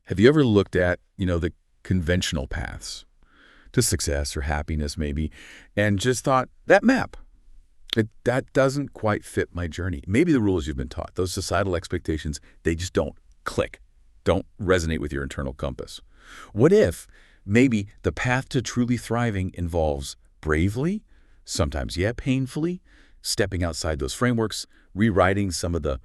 Have you ever looked at, the conventional paths to success or happiness maybe, and just thought, that map, that doesn't quite fit my journey. Maybe the rules you've been taught, those societal expectations, they just don't click, don't resonate with your internal compass. What if maybe the path to truly thriving involves bravely, sometimes, painfully, stepping outside those frameworks, rewriting some of the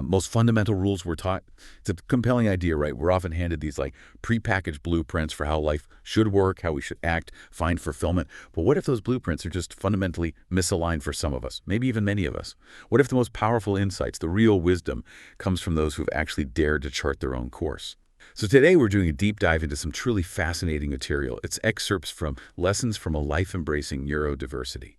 most fundamental rules we're taught? It's a compelling idea, right? We're often handed these like prepackaged blueprints for how life should work, how we should act, find fulfillment. But what if those blueprints are just fundamentally misaligned for some of us, maybe even many of us? What if the most powerful insights, the real wisdom, comes from those who've actually dared to chart their own course? So today we're doing a deep dive into some truly fascinating material. It's excerpts from Lessons from a Life Embracing Neurodiversity.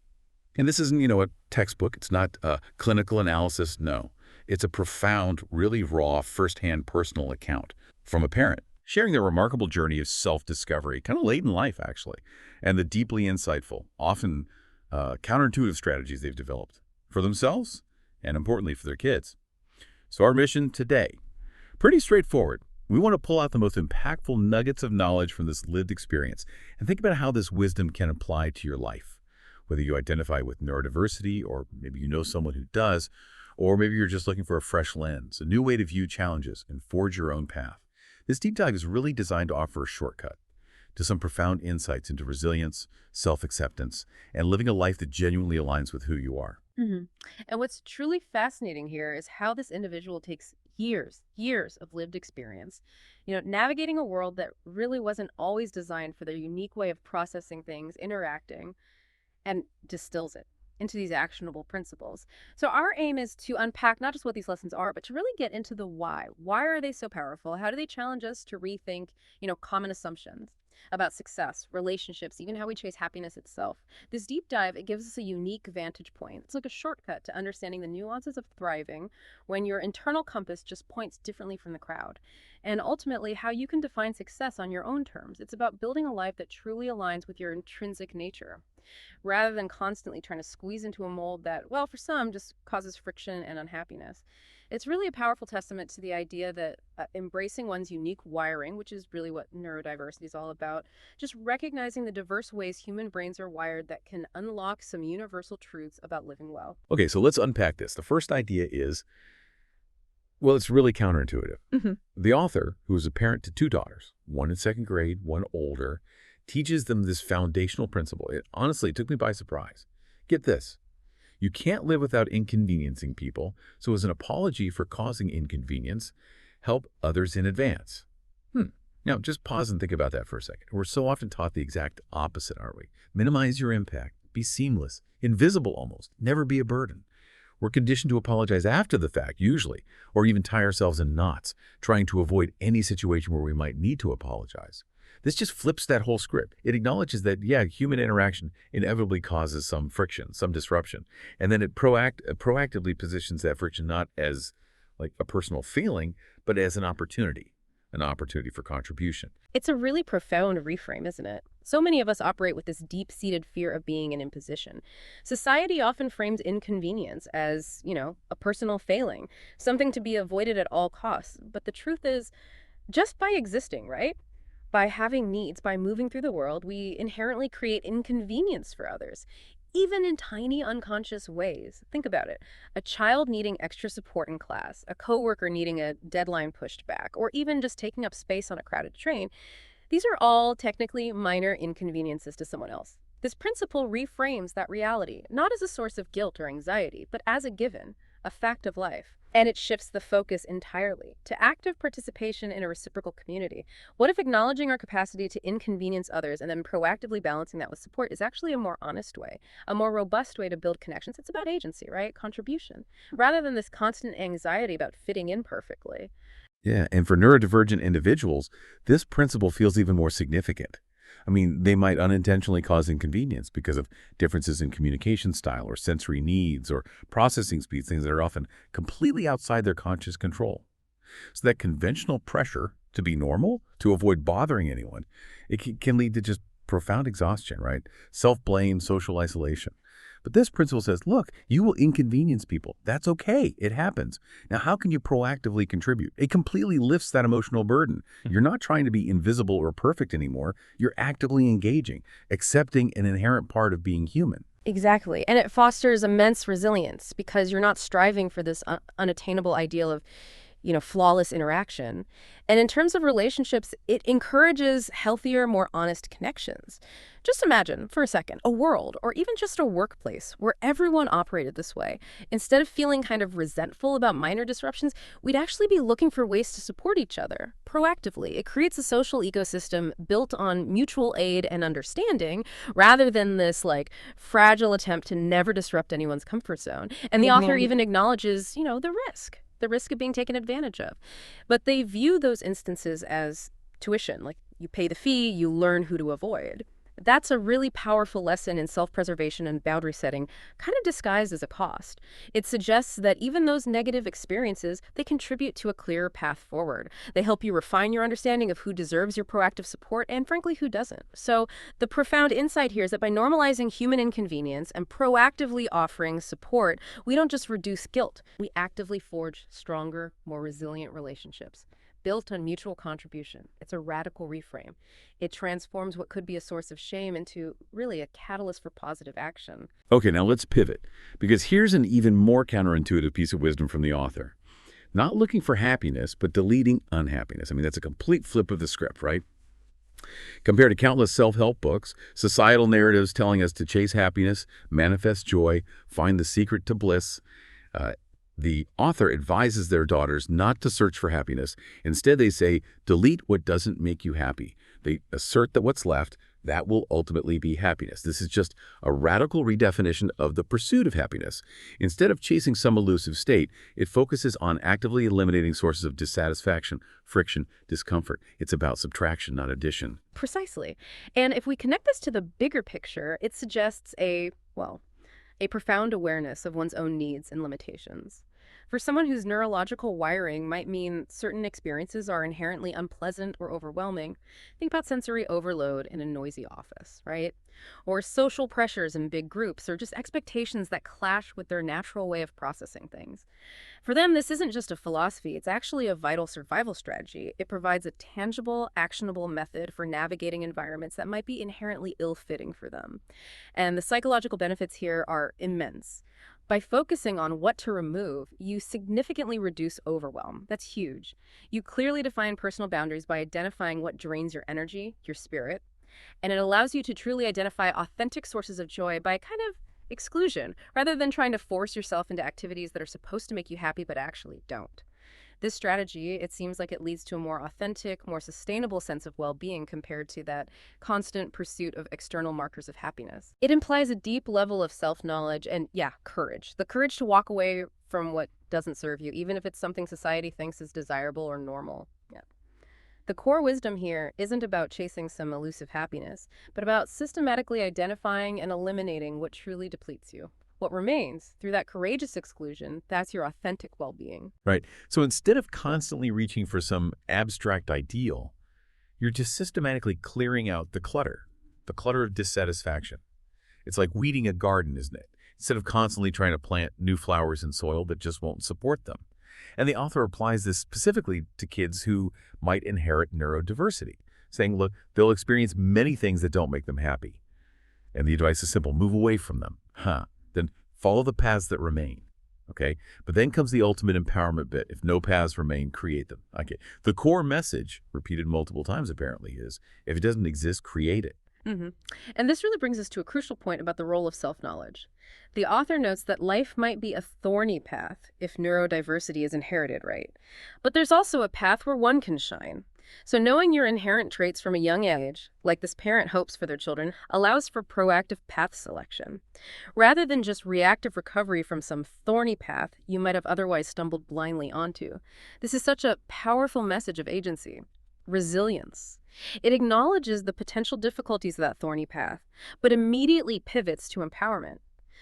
And this isn't, a textbook. It's not a clinical analysis. No. It's a profound, really raw, firsthand personal account from a parent sharing their remarkable journey of self-discovery, kind of late in life, actually, and the deeply insightful, often counterintuitive strategies they've developed for themselves and, importantly, for their kids. So our mission today, pretty straightforward. We want to pull out the most impactful nuggets of knowledge from this lived experience and think about how this wisdom can apply to your life. Whether you identify with neurodiversity, or maybe you know someone who does, or maybe you're just looking for a fresh lens, a new way to view challenges and forge your own path. This deep dive is really designed to offer a shortcut to some profound insights into resilience, self-acceptance, and living a life that genuinely aligns with who you are. hmm And what's truly fascinating here is how this individual takes years of lived experience, navigating a world that really wasn't always designed for their unique way of processing things, interacting, and distills it into these actionable principles. So our aim is to unpack not just what these lessons are, but to really get into the why. Why are they so powerful? How do they challenge us to rethink, common assumptions about success, relationships, even how we chase happiness itself? This deep dive, it gives us a unique vantage point. It's like a shortcut to understanding the nuances of thriving when your internal compass just points differently from the crowd. And ultimately, how you can define success on your own terms. It's about building a life that truly aligns with your intrinsic nature, rather than constantly trying to squeeze into a mold that, well, for some, just causes friction and unhappiness. It's really a powerful testament to the idea that embracing one's unique wiring, which is really what neurodiversity is all about, just recognizing the diverse ways human brains are wired that can unlock some universal truths about living well. Okay, so let's unpack this. The first idea is, well, it's really counterintuitive. hmm The author, who is a parent to two daughters, one in second grade, one older, teaches them this foundational principle. It honestly took me by surprise. Get this. You can't live without inconveniencing people, so as an apology for causing inconvenience, help others in advance. Now, just pause and think about that for a second. We're so often taught the exact opposite, aren't we? Minimize your impact, be seamless, invisible almost, never be a burden. We're conditioned to apologize after the fact, usually, or even tie ourselves in knots, trying to avoid any situation where we might need to apologize. This just flips that whole script. It acknowledges that, human interaction inevitably causes some friction, some disruption. And then it proactively positions that friction not as like a personal feeling, but as an opportunity for contribution. It's a really profound reframe, isn't it? So many of us operate with this deep-seated fear of being an imposition. Society often frames inconvenience as, a personal failing, something to be avoided at all costs. But the truth is, just by existing, right? By having needs, by moving through the world, we inherently create inconvenience for others, even in tiny unconscious ways. Think about it. A child needing extra support in class, a coworker needing a deadline pushed back, or even just taking up space on a crowded train. These are all technically minor inconveniences to someone else. This principle reframes that reality, not as a source of guilt or anxiety, but as a given, a fact of life. And it shifts the focus entirely to active participation in a reciprocal community. What if acknowledging our capacity to inconvenience others and then proactively balancing that with support is actually a more honest way, a more robust way to build connections? It's about agency, right? Contribution, rather than this constant anxiety about fitting in perfectly. Yeah, and for neurodivergent individuals, this principle feels even more significant. I mean, they might unintentionally cause inconvenience because of differences in communication style or sensory needs or processing speeds, things that are often completely outside their conscious control. So that conventional pressure to be normal, to avoid bothering anyone, it can lead to just profound exhaustion, right? Self-blame, social isolation. But this principle says, look, you will inconvenience people. That's okay. It happens. Now, how can you proactively contribute? It completely lifts that emotional burden. You're not trying to be invisible or perfect anymore. You're actively engaging, accepting an inherent part of being human. Exactly. And it fosters immense resilience because you're not striving for this unattainable ideal of flawless interaction. And in terms of relationships, it encourages healthier, more honest connections. Just imagine, for a second, a world or even just a workplace where everyone operated this way. Instead of feeling kind of resentful about minor disruptions, we'd actually be looking for ways to support each other proactively. It creates a social ecosystem built on mutual aid and understanding rather than this fragile attempt to never disrupt anyone's comfort zone. And the author even acknowledges, the risk of being taken advantage of. But they view those instances as tuition, like you pay the fee, you learn who to avoid. That's a really powerful lesson in self-preservation and boundary setting, kind of disguised as a cost. It suggests that even those negative experiences, they contribute to a clearer path forward. They help you refine your understanding of who deserves your proactive support and, frankly, who doesn't. So the profound insight here is that by normalizing human inconvenience and proactively offering support, we don't just reduce guilt, we actively forge stronger, more resilient relationships built on mutual contribution. It's a radical reframe. It transforms what could be a source of shame into really a catalyst for positive action. Okay, now let's pivot, because here's an even more counterintuitive piece of wisdom from the author. Not looking for happiness, but deleting unhappiness. I mean, that's a complete flip of the script, right? Compared to countless self-help books, societal narratives telling us to chase happiness, manifest joy, find the secret to bliss, the author advises their daughters not to search for happiness. Instead, they say, delete what doesn't make you happy. They assert that what's left, that will ultimately be happiness. This is just a radical redefinition of the pursuit of happiness. Instead of chasing some elusive state, it focuses on actively eliminating sources of dissatisfaction, friction, discomfort. It's about subtraction, not addition. Precisely. And if we connect this to the bigger picture, it suggests a profound awareness of one's own needs and limitations. For someone whose neurological wiring might mean certain experiences are inherently unpleasant or overwhelming, think about sensory overload in a noisy office, right? Or social pressures in big groups, or just expectations that clash with their natural way of processing things. For them, this isn't just a philosophy, it's actually a vital survival strategy. It provides a tangible, actionable method for navigating environments that might be inherently ill-fitting for them. And the psychological benefits here are immense. By focusing on what to remove, you significantly reduce overwhelm. That's huge. You clearly define personal boundaries by identifying what drains your energy, your spirit, and it allows you to truly identify authentic sources of joy by kind of exclusion, rather than trying to force yourself into activities that are supposed to make you happy but actually don't. This strategy, it seems like it leads to a more authentic, more sustainable sense of well-being compared to that constant pursuit of external markers of happiness. It implies a deep level of self-knowledge and, courage. The courage to walk away from what doesn't serve you, even if it's something society thinks is desirable or normal. Yeah. The core wisdom here isn't about chasing some elusive happiness, but about systematically identifying and eliminating what truly depletes you. What remains, through that courageous exclusion, that's your authentic well-being. Right. So instead of constantly reaching for some abstract ideal, you're just systematically clearing out the clutter of dissatisfaction. It's like weeding a garden, isn't it? Instead of constantly trying to plant new flowers in soil that just won't support them. And the author applies this specifically to kids who might inherit neurodiversity, saying, look, they'll experience many things that don't make them happy. And the advice is simple: move away from them. Then follow the paths that remain. Okay? But then comes the ultimate empowerment bit. If no paths remain, create them. Okay. The core message, repeated multiple times apparently, is if it doesn't exist, create it. And this really brings us to a crucial point about the role of self-knowledge. The author notes that life might be a thorny path if neurodiversity is inherited right. But there's also a path where one can shine. So knowing your inherent traits from a young age, like this parent hopes for their children, allows for proactive path selection. Rather than just reactive recovery from some thorny path you might have otherwise stumbled blindly onto. This is such a powerful message of agency. Resilience. It acknowledges the potential difficulties of that thorny path, but immediately pivots to empowerment.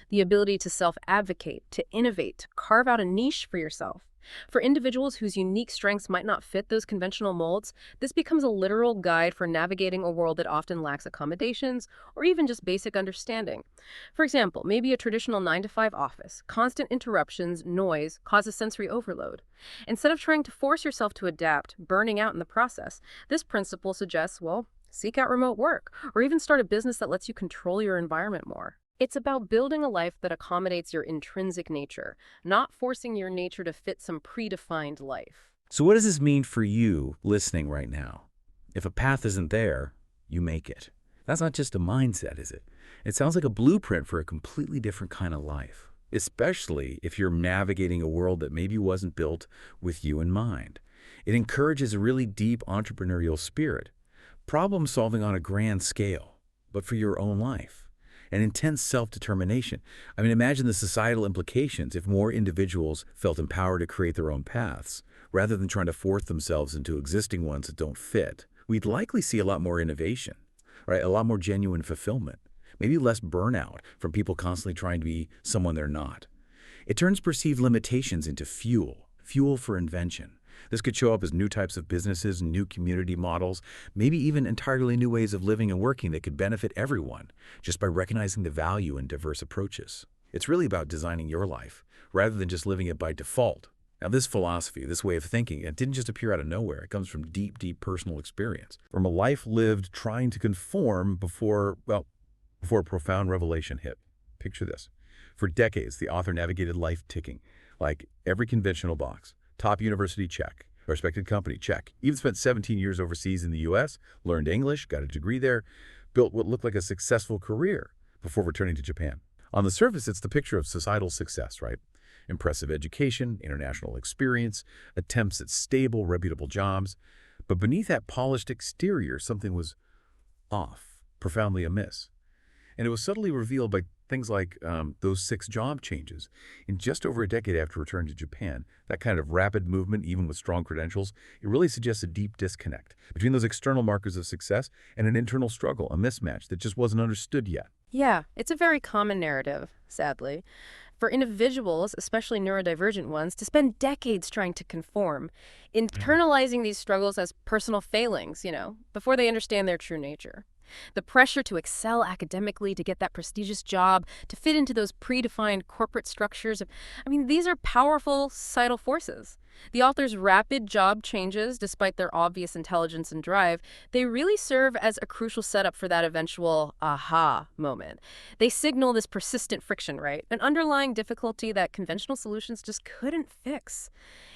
the ability to self-advocate, to innovate, to carve out a niche for yourself. For individuals whose unique strengths might not fit those conventional molds, this becomes a literal guide for navigating a world that often lacks accommodations or even just basic understanding. For example, maybe a traditional 9 to 5 office, constant interruptions, noise, causes sensory overload. Instead of trying to force yourself to adapt, burning out in the process, this principle suggests, well, seek out remote work, or even start a business that lets you control your environment more. It's about building a life that accommodates your intrinsic nature, not forcing your nature to fit some predefined life. So what does this mean for you listening right now? If a path isn't there, you make it. That's not just a mindset, is it? It sounds like a blueprint for a completely different kind of life, especially if you're navigating a world that maybe wasn't built with you in mind. It encourages a really deep entrepreneurial spirit, problem solving on a grand scale, but for your own life. And intense self-determination. I mean, imagine the societal implications if more individuals felt empowered to create their own paths, rather than trying to force themselves into existing ones that don't fit. We'd likely see a lot more innovation, right? A lot more genuine fulfillment, maybe less burnout from people constantly trying to be someone they're not. It turns perceived limitations into fuel for invention. This could show up as new types of businesses, new community models, maybe even entirely new ways of living and working that could benefit everyone just by recognizing the value in diverse approaches. It's really about designing your life rather than just living it by default. Now, this philosophy, this way of thinking, it didn't just appear out of nowhere. It comes from deep, deep personal experience, from a life lived trying to conform before a profound revelation hit. Picture this. For decades, the author navigated life ticking, like every conventional box. Top university, check. Respected company, check. Even spent 17 years overseas in the U.S., learned English, got a degree there, built what looked like a successful career before returning to Japan. On the surface, it's the picture of societal success, right? Impressive education, international experience, attempts at stable, reputable jobs. But beneath that polished exterior, something was off, profoundly amiss. And it was subtly revealed by things like those 6 job changes. In just over a decade after returning to Japan, that kind of rapid movement, even with strong credentials, it really suggests a deep disconnect between those external markers of success and an internal struggle, a mismatch that just wasn't understood yet. Yeah, it's a very common narrative, sadly, for individuals, especially neurodivergent ones, to spend decades trying to conform, internalizing these struggles as personal failings, before they understand their true nature. The pressure to excel academically, to get that prestigious job, to fit into those predefined corporate structures. These are powerful societal forces. The author's rapid job changes, despite their obvious intelligence and drive, they really serve as a crucial setup for that eventual aha moment. They signal this persistent friction, right? An underlying difficulty that conventional solutions just couldn't fix.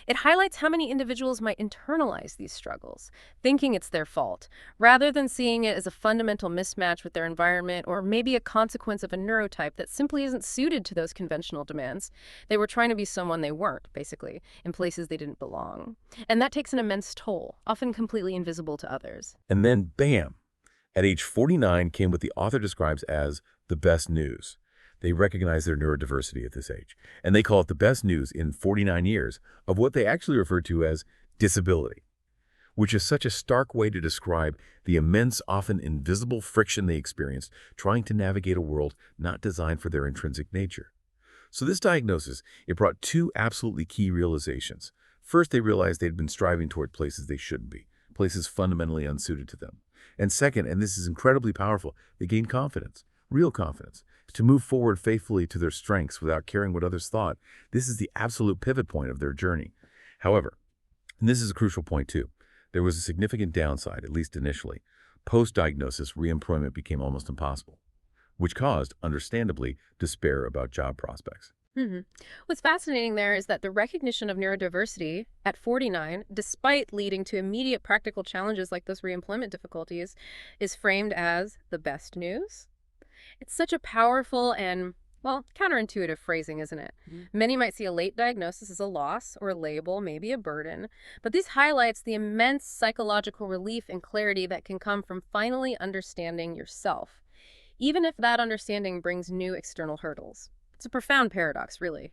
It highlights how many individuals might internalize these struggles, thinking it's their fault, rather than seeing it as a fundamental mismatch with their environment or maybe a consequence of a neurotype that simply isn't suited to those conventional demands. They were trying to be someone they weren't, basically, in places they didn't belong. And that takes an immense toll, often completely invisible to others. And then, bam, at age 49 came what the author describes as the best news. They recognize their neurodiversity at this age, and they call it the best news in 49 years of what they actually refer to as disability, which is such a stark way to describe the immense, often invisible friction they experienced trying to navigate a world not designed for their intrinsic nature. So this diagnosis, it brought 2 absolutely key realizations. First, they realized they'd been striving toward places they shouldn't be, places fundamentally unsuited to them. And second, and this is incredibly powerful, they gained confidence, real confidence, to move forward faithfully to their strengths without caring what others thought. This is the absolute pivot point of their journey. However, and this is a crucial point too, there was a significant downside, at least initially. Post-diagnosis, reemployment became almost impossible, which caused, understandably, despair about job prospects. What's fascinating there is that the recognition of neurodiversity at 49, despite leading to immediate practical challenges like those reemployment difficulties, is framed as the best news. It's such a powerful and, well, counterintuitive phrasing, isn't it? Many might see a late diagnosis as a loss or a label, maybe a burden, but this highlights the immense psychological relief and clarity that can come from finally understanding yourself, even if that understanding brings new external hurdles. It's a profound paradox, really.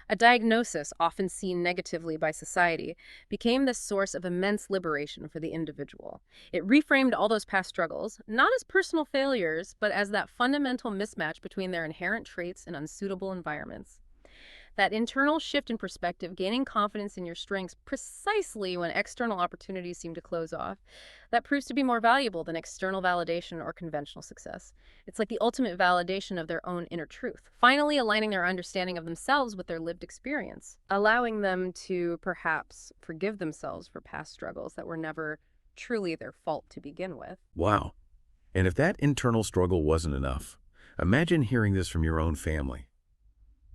A diagnosis, often seen negatively by society, became this source of immense liberation for the individual. It reframed all those past struggles, not as personal failures, but as that fundamental mismatch between their inherent traits and unsuitable environments. That internal shift in perspective, gaining confidence in your strengths precisely when external opportunities seem to close off, that proves to be more valuable than external validation or conventional success. It's like the ultimate validation of their own inner truth, finally aligning their understanding of themselves with their lived experience, allowing them to perhaps forgive themselves for past struggles that were never truly their fault to begin with. Wow. And if that internal struggle wasn't enough, imagine hearing this from your own family.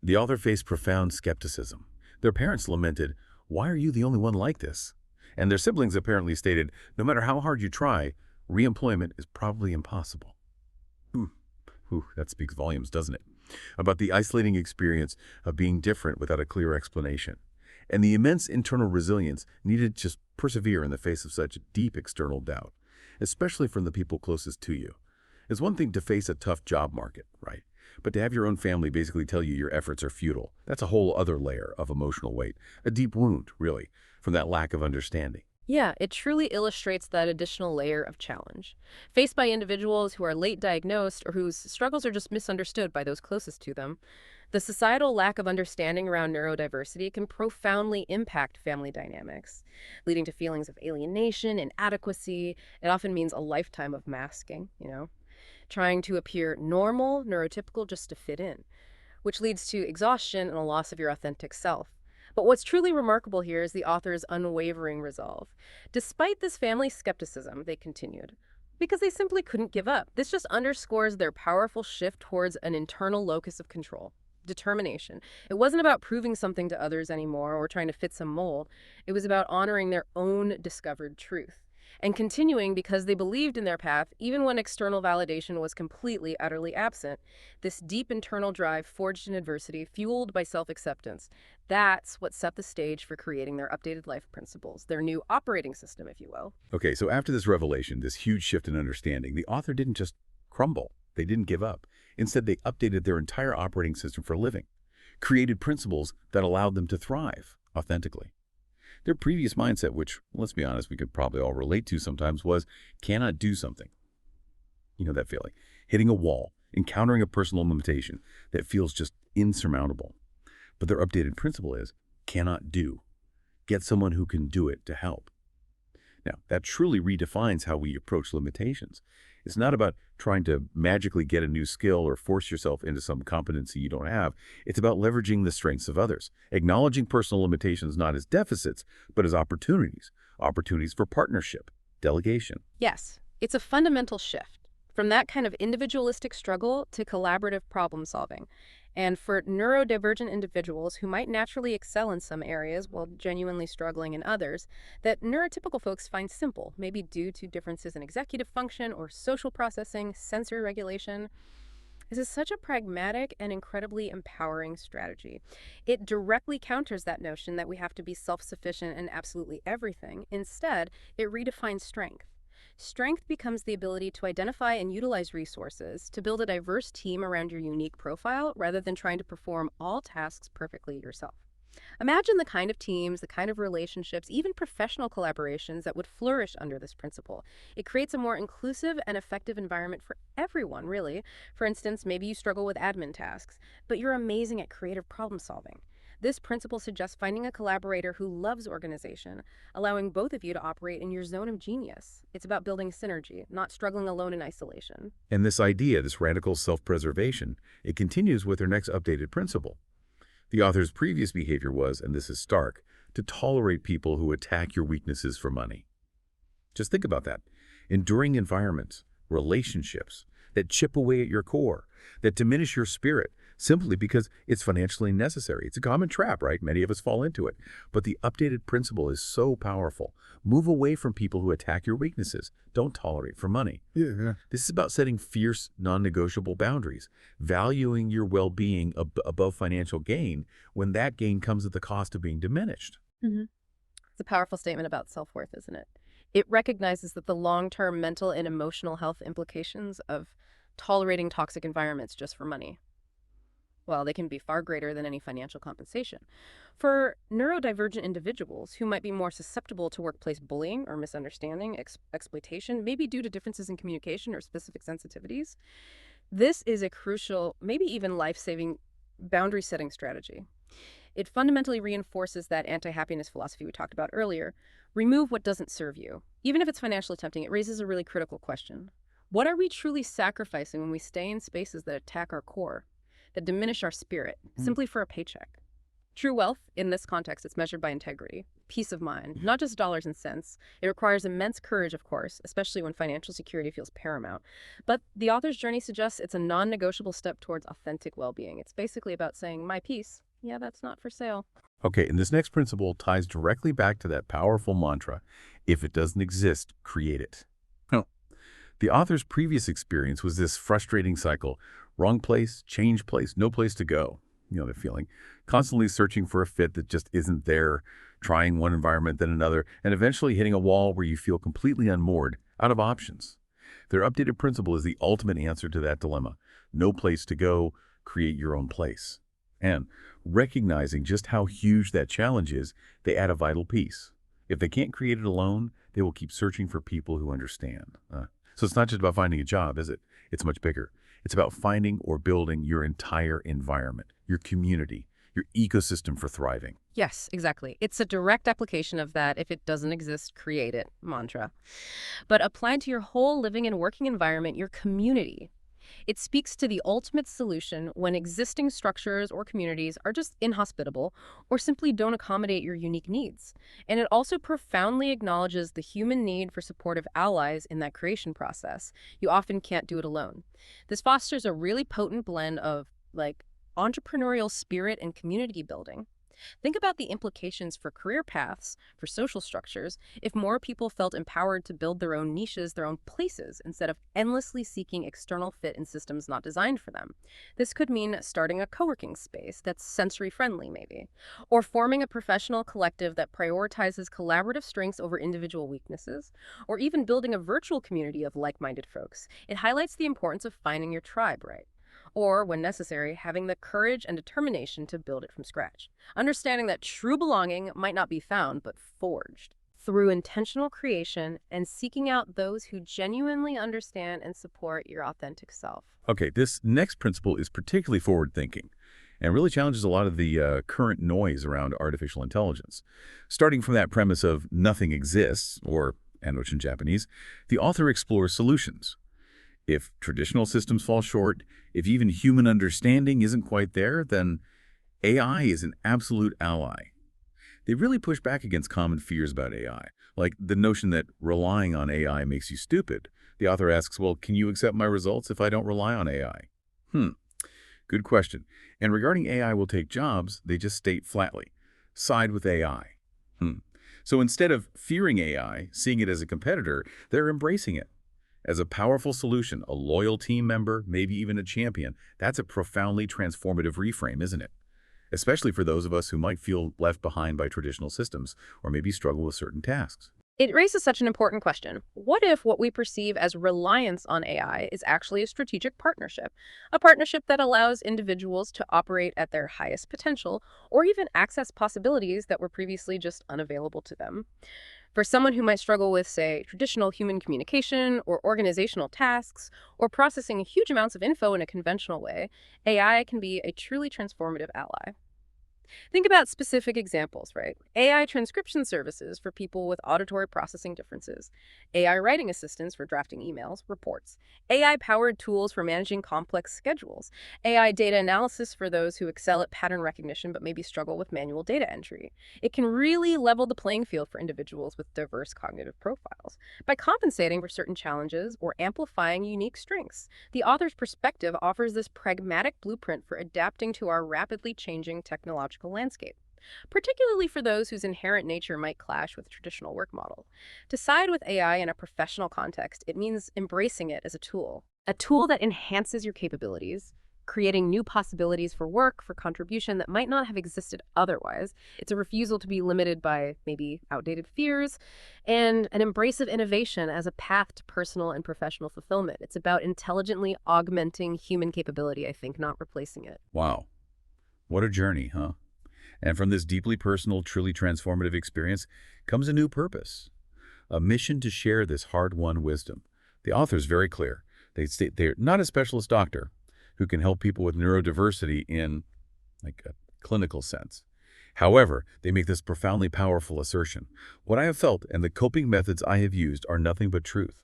The author faced profound skepticism. Their parents lamented, "Why are you the only one like this?" And their siblings apparently stated, "No matter how hard you try, reemployment is probably impossible." That speaks volumes, doesn't it? About the isolating experience of being different without a clear explanation, and the immense internal resilience needed to just persevere in the face of such deep external doubt, especially from the people closest to you. It's one thing to face a tough job market, right? But to have your own family basically tell you your efforts are futile, that's a whole other layer of emotional weight, a deep wound, really, from that lack of understanding. Yeah, it truly illustrates that additional layer of challenge. Faced by individuals who are late diagnosed or whose struggles are just misunderstood by those closest to them, the societal lack of understanding around neurodiversity can profoundly impact family dynamics, leading to feelings of alienation, inadequacy. It often means a lifetime of masking, trying to appear normal, neurotypical just to fit in, which leads to exhaustion and a loss of your authentic self. But what's truly remarkable here is the author's unwavering resolve. Despite this family skepticism, they continued, because they simply couldn't give up. This just underscores their powerful shift towards an internal locus of control, determination. It wasn't about proving something to others anymore or trying to fit some mold. It was about honoring their own discovered truth and continuing because they believed in their path even when external validation was completely, utterly absent. This deep internal drive forged in adversity, fueled by self-acceptance. That's what set the stage for creating their updated life principles, their new operating system, if you will. Okay, so after this revelation, this huge shift in understanding, the author didn't just crumble. They didn't give up. Instead, they updated their entire operating system for living, created principles that allowed them to thrive authentically. Their previous mindset, which, let's be honest, we could probably all relate to sometimes, was cannot do something. You know that feeling. Hitting a wall, encountering a personal limitation that feels just insurmountable. But their updated principle is cannot do. Get someone who can do it to help. Now, that truly redefines how we approach limitations. It's not about trying to magically get a new skill or force yourself into some competency you don't have. It's about leveraging the strengths of others, acknowledging personal limitations not as deficits, but as opportunities, opportunities for partnership, delegation. Yes, it's a fundamental shift from that kind of individualistic struggle to collaborative problem solving. And for neurodivergent individuals who might naturally excel in some areas while genuinely struggling in others, that neurotypical folks find simple, maybe due to differences in executive function or social processing, sensory regulation. This is such a pragmatic and incredibly empowering strategy. It directly counters that notion that we have to be self-sufficient in absolutely everything. Instead, it redefines strength. Strength becomes the ability to identify and utilize resources to build a diverse team around your unique profile rather than trying to perform all tasks perfectly yourself. Imagine the kind of teams, the kind of relationships, even professional collaborations that would flourish under this principle. It creates a more inclusive and effective environment for everyone, really. For instance, maybe you struggle with admin tasks, but you're amazing at creative problem solving. This principle suggests finding a collaborator who loves organization, allowing both of you to operate in your zone of genius. It's about building synergy, not struggling alone in isolation. And this idea, this radical self-preservation, it continues with their next updated principle. The author's previous behavior was, and this is stark, to tolerate people who attack your weaknesses for money. Just think about that. Enduring environments, relationships that chip away at your core, that diminish your spirit, simply because it's financially necessary. It's a common trap, right? Many of us fall into it. But the updated principle is so powerful. Move away from people who attack your weaknesses. Don't tolerate for money. Yeah. This is about setting fierce, non-negotiable boundaries, valuing your well-being above financial gain when that gain comes at the cost of being diminished. It's a powerful statement about self-worth, isn't it? It recognizes that the long-term mental and emotional health implications of tolerating toxic environments just for money. Well, they can be far greater than any financial compensation. For neurodivergent individuals who might be more susceptible to workplace bullying or misunderstanding, exploitation, maybe due to differences in communication or specific sensitivities, this is a crucial, maybe even life-saving boundary setting strategy. It fundamentally reinforces that anti-happiness philosophy we talked about earlier. Remove what doesn't serve you. Even if it's financially tempting, it raises a really critical question. What are we truly sacrificing when we stay in spaces that attack our core, that diminish our spirit, simply for a paycheck? True wealth, in this context, it's measured by integrity, peace of mind, not just dollars and cents. It requires immense courage, of course, especially when financial security feels paramount. But the author's journey suggests it's a non-negotiable step towards authentic well-being. It's basically about saying, my peace, yeah, that's not for sale. Okay, and this next principle ties directly back to that powerful mantra, if it doesn't exist, create it. Huh. The author's previous experience was this frustrating cycle. Wrong place, change place, no place to go. You know the feeling. Constantly searching for a fit that just isn't there, trying one environment then another, and eventually hitting a wall where you feel completely unmoored, out of options. Their updated principle is the ultimate answer to that dilemma. No place to go, create your own place. And recognizing just how huge that challenge is, they add a vital piece. If they can't create it alone, they will keep searching for people who understand. So it's not just about finding a job, is it? It's much bigger. It's about finding or building your entire environment, your community, your ecosystem for thriving. Yes, exactly. It's a direct application of that if it doesn't exist, create it mantra. But applied to your whole living and working environment, your community. It speaks to the ultimate solution when existing structures or communities are just inhospitable or simply don't accommodate your unique needs. And it also profoundly acknowledges the human need for supportive allies in that creation process. You often can't do it alone. This fosters a really potent blend of, entrepreneurial spirit and community building. Think about the implications for career paths, for social structures, if more people felt empowered to build their own niches, their own places, instead of endlessly seeking external fit in systems not designed for them. This could mean starting a co-working space that's sensory-friendly, maybe, or forming a professional collective that prioritizes collaborative strengths over individual weaknesses, or even building a virtual community of like-minded folks. It highlights the importance of finding your tribe, right? Or, when necessary, having the courage and determination to build it from scratch. Understanding that true belonging might not be found, but forged through intentional creation and seeking out those who genuinely understand and support your authentic self. Okay, this next principle is particularly forward-thinking and really challenges a lot of the current noise around artificial intelligence. Starting from that premise of nothing exists, or Anoch in Japanese, the author explores solutions. If traditional systems fall short, if even human understanding isn't quite there, then AI is an absolute ally. They really push back against common fears about AI, like the notion that relying on AI makes you stupid. The author asks, well, can you accept my results if I don't rely on AI? Good question. And regarding AI will take jobs, they just state flatly, side with AI. So instead of fearing AI, seeing it as a competitor, they're embracing it. As a powerful solution, a loyal team member, maybe even a champion, that's a profoundly transformative reframe, isn't it? Especially for those of us who might feel left behind by traditional systems or maybe struggle with certain tasks. It raises such an important question. What if what we perceive as reliance on AI is actually a strategic partnership? A partnership that allows individuals to operate at their highest potential or even access possibilities that were previously just unavailable to them. For someone who might struggle with, say, traditional human communication or organizational tasks, or processing huge amounts of info in a conventional way, AI can be a truly transformative ally. Think about specific examples, right? AI transcription services for people with auditory processing differences, AI writing assistants for drafting emails, reports, AI-powered tools for managing complex schedules, AI data analysis for those who excel at pattern recognition but maybe struggle with manual data entry. It can really level the playing field for individuals with diverse cognitive profiles by compensating for certain challenges or amplifying unique strengths. The author's perspective offers this pragmatic blueprint for adapting to our rapidly changing technological landscape, particularly for those whose inherent nature might clash with a traditional work model. To side with AI in a professional context, it means embracing it as a tool that enhances your capabilities, creating new possibilities for work, for contribution that might not have existed otherwise. It's a refusal to be limited by maybe outdated fears, and an embrace of innovation as a path to personal and professional fulfillment. It's about intelligently augmenting human capability, I think, not replacing it. Wow. What a journey, huh? And from this deeply personal, truly transformative experience comes a new purpose, a mission to share this hard-won wisdom. The author is very clear. They state they're not a specialist doctor who can help people with neurodiversity in like a clinical sense. However, they make this profoundly powerful assertion. What I have felt and the coping methods I have used are nothing but truth.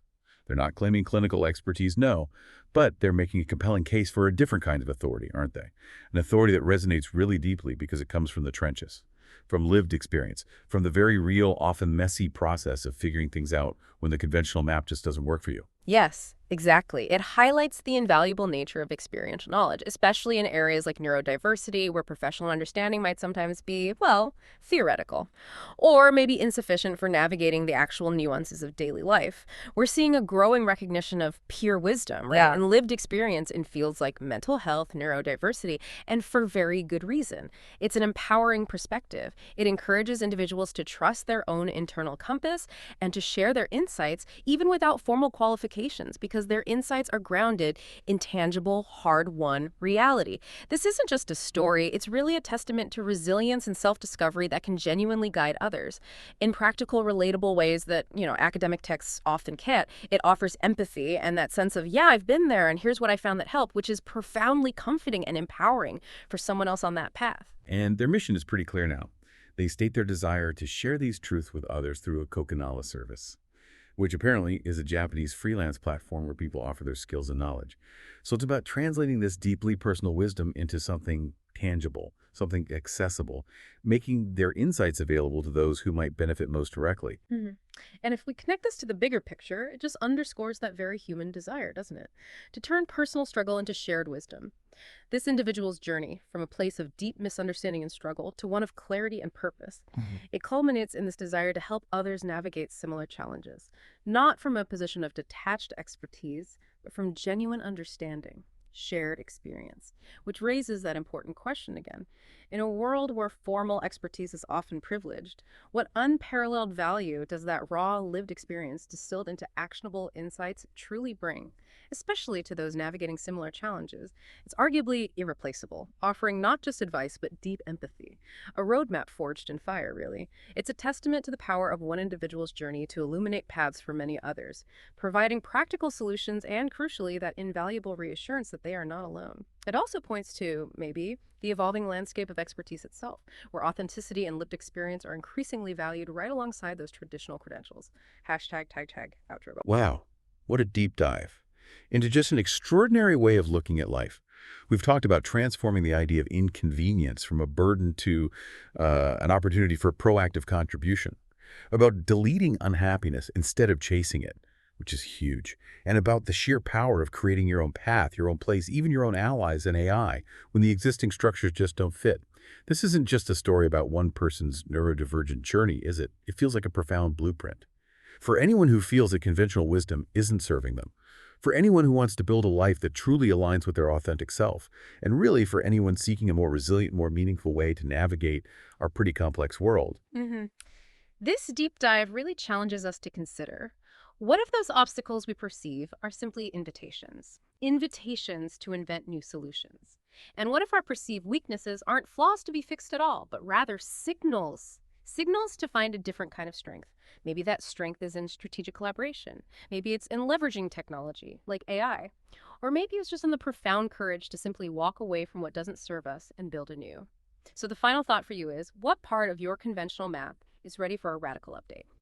They're not claiming clinical expertise, no, but they're making a compelling case for a different kind of authority, aren't they? An authority that resonates really deeply because it comes from the trenches, from lived experience, from the very real, often messy process of figuring things out when the conventional map just doesn't work for you. Yes, exactly. It highlights the invaluable nature of experiential knowledge, especially in areas like neurodiversity, where professional understanding might sometimes be, well, theoretical, or maybe insufficient for navigating the actual nuances of daily life. We're seeing a growing recognition of peer wisdom, right? Yeah. And lived experience in fields like mental health, neurodiversity, and for very good reason. It's an empowering perspective. It encourages individuals to trust their own internal compass and to share their insights, even without formal qualifications, because their insights are grounded in tangible, hard-won reality. This isn't just a story, it's really a testament to resilience and self-discovery that can genuinely guide others. In practical, relatable ways that, academic texts often can't, it offers empathy and that sense of, yeah, I've been there and here's what I found that helped, which is profoundly comforting and empowering for someone else on that path. And their mission is pretty clear now. They state their desire to share these truths with others through a Kokonala service, which apparently is a Japanese freelance platform where people offer their skills and knowledge. So it's about translating this deeply personal wisdom into something tangible, something accessible, making their insights available to those who might benefit most directly. And if we connect this to the bigger picture, it just underscores that very human desire, doesn't it? To turn personal struggle into shared wisdom. This individual's journey from a place of deep misunderstanding and struggle to one of clarity and purpose. It culminates in this desire to help others navigate similar challenges, not from a position of detached expertise, but from genuine understanding, shared experience, which raises that important question again. In a world where formal expertise is often privileged, what unparalleled value does that raw, lived experience distilled into actionable insights truly bring, especially to those navigating similar challenges? It's arguably irreplaceable, offering not just advice, but deep empathy. A roadmap forged in fire, really. It's a testament to the power of one individual's journey to illuminate paths for many others, providing practical solutions and, crucially, that invaluable reassurance that they are not alone. It also points to, maybe, the evolving landscape of expertise itself, where authenticity and lived experience are increasingly valued right alongside those traditional credentials. Hashtag tag tag outro. Wow, what a deep dive into just an extraordinary way of looking at life. We've talked about transforming the idea of inconvenience from a burden to an opportunity for proactive contribution, about deleting unhappiness instead of chasing it, which is huge, and about the sheer power of creating your own path, your own place, even your own allies in AI when the existing structures just don't fit. This isn't just a story about one person's neurodivergent journey, is it? It feels like a profound blueprint. For anyone who feels that conventional wisdom isn't serving them, for anyone who wants to build a life that truly aligns with their authentic self, and really for anyone seeking a more resilient, more meaningful way to navigate our pretty complex world. This deep dive really challenges us to consider, what if those obstacles we perceive are simply invitations? Invitations to invent new solutions. And what if our perceived weaknesses aren't flaws to be fixed at all, but rather signals? Signals to find a different kind of strength. Maybe that strength is in strategic collaboration. Maybe it's in leveraging technology, like AI. Or maybe it's just in the profound courage to simply walk away from what doesn't serve us and build anew. So the final thought for you is, what part of your conventional map is ready for a radical update?